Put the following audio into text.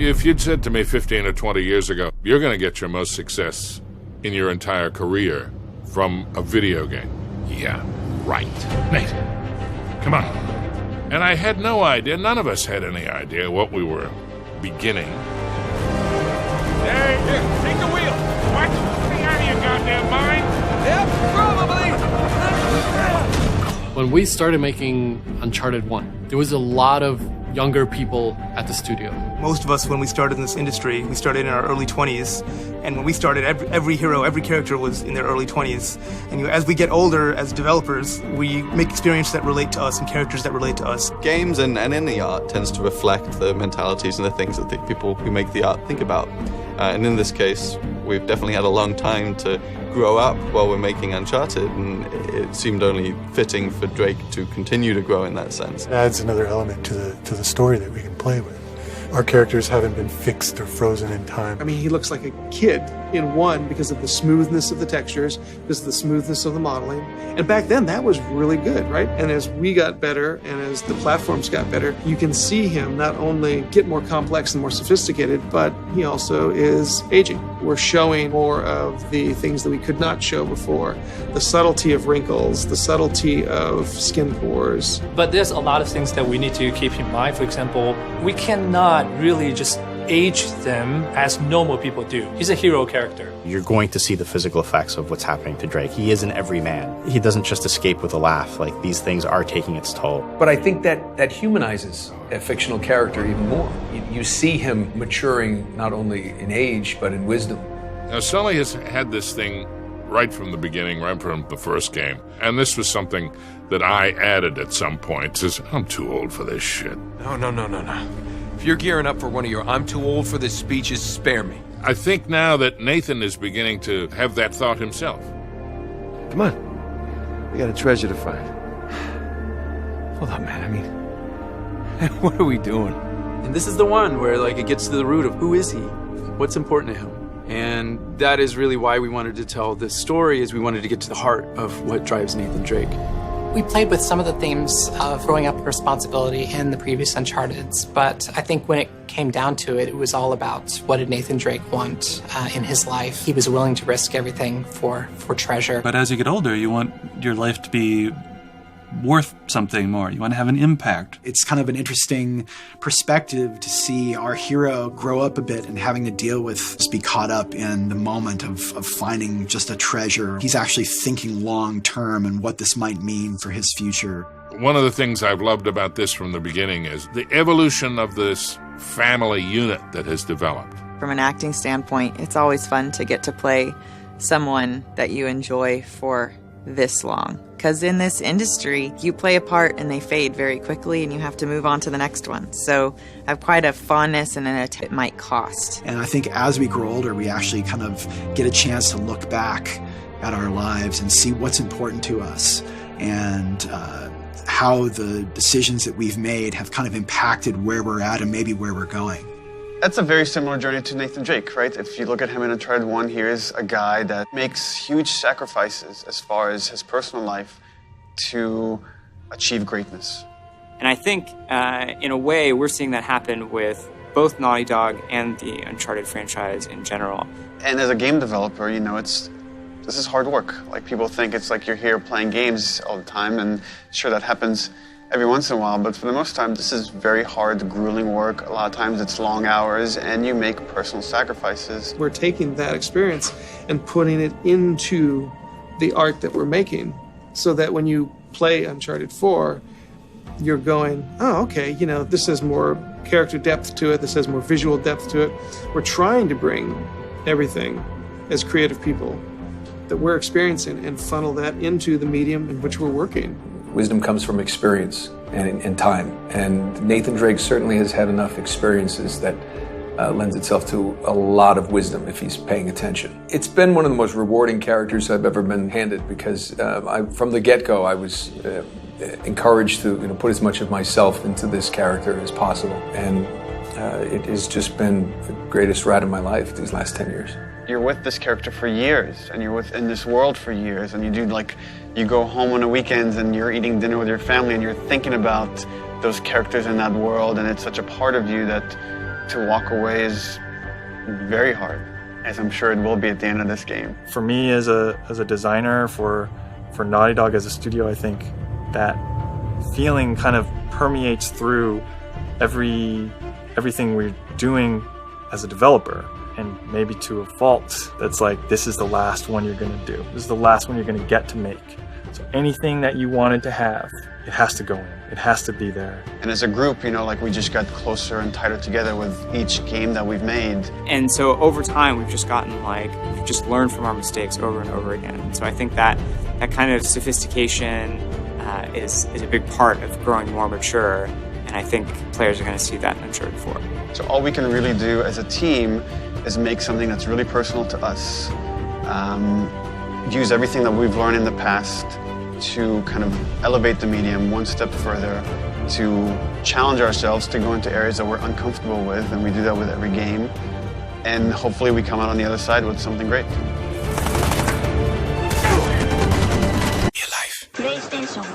if you'd said to me 15 or 20 years ago, you're going to get your most success in your entire career from a video game. Yeah, right. Nate, come on. And I had no idea, none of us had any idea what we were beginning. Hey, here, take the wheel. What? Stay out of your goddamn mind. Yep, probably. When we started making Uncharted 1, there was a lot of younger people at the studio. Most of us, when we started in this industry, we started in our early 20s. And when we started, every hero, every character was in their early 20s. And as we get older as developers, we make experiences that relate to us and characters that relate to us. Games and any art tends to reflect the mentalities and the things that the people who make the art think about. And in this case, we've definitely had a long time to grow up while we're making Uncharted, and it seemed only fitting for Drake to continue to grow in that sense. It adds another element to the story that we can play with. Our characters haven't been fixed or frozen in time. I mean, he looks like a kid in 1 because of the smoothness of the textures, because of the smoothness of the modeling. And back then, that was really good, right? And as we got better and as the platforms got better, you can see him not only get more complex and more sophisticated, but he also is aging. We're showing more of the things that we could not show before. The subtlety of wrinkles, the subtlety of skin pores. But there's a lot of things that we need to keep in mind. For example, we cannot really just age them as normal people do. He's a hero character. You're going to see the physical effects of what's happening to Drake. He is an everyman. He doesn't just escape with a laugh. Like, these things are taking its toll. But I think that humanizes a fictional character even more. You see him maturing not only in age, but in wisdom. Now, Sully has had this thing right from the beginning, right from the first game. And this was something that I added at some point. Says, I'm too old for this shit. No. If you're gearing up for one of your I'm too old for this speeches, spare me. I think now that Nathan is beginning to have that thought himself. Come on. We got a treasure to find. Hold on, man. I mean, what are we doing? And this is the one where, like, it gets to the root of who is he? What's important to him? And that is really why we wanted to tell this story, is we wanted to get to the heart of what drives Nathan Drake. We played with some of the themes of growing up with responsibility in the previous Uncharted's, but I think when it came down to it, it was all about what did Nathan Drake want in his life. He was willing to risk everything for treasure. But as you get older, you want your life to be worth something more. You want to have an impact. It's kind of an interesting perspective to see our hero grow up a bit and having to deal with, just be caught up in the moment of finding just a treasure. He's actually thinking long term and what this might mean for his future. One of the things I've loved about this from the beginning is the evolution of this family unit that has developed. From an acting standpoint, it's always fun to get to play someone that you enjoy for this long. Because in this industry, you play a part and they fade very quickly and you have to move on to the next one. So I have quite a fondness and it might cost. And I think as we grow older, we actually kind of get a chance to look back at our lives and see what's important to us and how the decisions that we've made have kind of impacted where we're at and maybe where we're going. That's a very similar journey to Nathan Drake, right? If you look at him in Uncharted 1, here's a guy that makes huge sacrifices as far as his personal life to achieve greatness. And I think, in a way, we're seeing that happen with both Naughty Dog and the Uncharted franchise in general. And as a game developer, you know, this is hard work. Like, people think it's like you're here playing games all the time, and sure, that happens every once in a while, but for the most time, this is very hard, grueling work. A lot of times it's long hours, and you make personal sacrifices. We're taking that experience and putting it into the art that we're making, so that when you play Uncharted 4, you're going, oh, okay, you know, this has more character depth to it, this has more visual depth to it. We're trying to bring everything as creative people that we're experiencing and funnel that into the medium in which we're working. Wisdom comes from experience and time. And Nathan Drake certainly has had enough experiences that lends itself to a lot of wisdom if he's paying attention. It's been one of the most rewarding characters I've ever been handed because from the get-go I was encouraged to put as much of myself into this character as possible. And it has just been the greatest ride of my life these last 10 years. You're with this character for years, and you're in this world for years, and you go home on the weekends and you're eating dinner with your family and you're thinking about those characters in that world, and it's such a part of you that to walk away is very hard, as I'm sure it will be at the end of this game. For me as a designer, for Naughty Dog as a studio, I think that feeling kind of permeates through everything we're doing as a developer, and maybe to a fault. That's like, this is the last one you're going to do. This is the last one you're going to get to make. So anything that you wanted to have, it has to go in. It has to be there. And as a group, you know, like we just got closer and tighter together with each game that we've made. And so over time, we've just we've just learned from our mistakes over and over again. And so I think that kind of sophistication is a big part of growing more mature. And I think players are going to see that in Uncharted 4. So all we can really do as a team is make something that's really personal to us. Use everything that we've learned in the past to kind of elevate the medium one step further, to challenge ourselves to go into areas that we're uncomfortable with, and we do that with every game. And hopefully we come out on the other side with something great. PlayStation